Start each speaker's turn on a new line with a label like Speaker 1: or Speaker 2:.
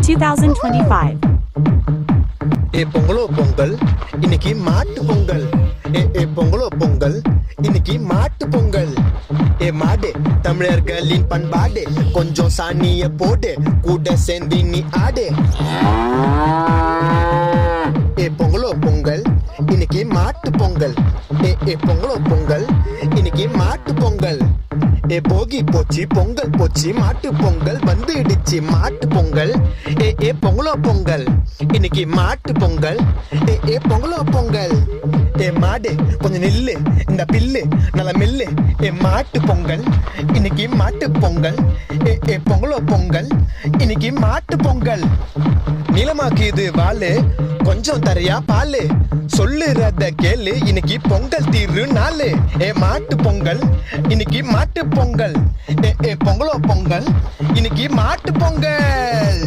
Speaker 1: 2025.
Speaker 2: பொங்கலோ பொங்கல் இன்னைக்கு மாட்டு பொங்கல். பொங்கலோ பொங்கல் இன்னைக்கு மாட்டு பொங்கல். மாடு தமிழர்களின் பண்பாடு, கொஞ்சம் சாணிய போடு, கூட சேர்ந்து நீ ஆடு. பொங்கலோ பொங்கல் இன்னைக்கு மாட்டு பொங்கல். பொங்கலோ பொங்கல் இன்னைக்கு மாட்டு பொங்கல். போகி போச்சு பொங்கல் போச்சு, மாட்டு பொங்கல் வந்துடுச்சு மாட்டு பொங்கல். பொங்கலோ பொங்கல் இன்னைக்கு மாட்டு பொங்கல். பொங்கலோ பொங்கல். மாடு கொஞ்சம் நில்லு, இந்த பில்லு நல்ல மெல்லு. மாட்டு பொங்கல் இன்னைக்கு மாட்டு பொங்கல். பொங்கலோ பொங்கல் இன்னைக்கு மாட்டு பொங்கல். நீளமாக்கு இது வாழு, கொஞ்சம் தரையா பாலு, சொல்லுறத கேளு, இன்னைக்கு பொங்கல் தீரு நாளு. மாட்டு பொங்கல் இன்னைக்கு மாட்டு பொங்கல். பொங்கலோ பொங்கல் இன்னைக்கு மாட்டு பொங்கல்.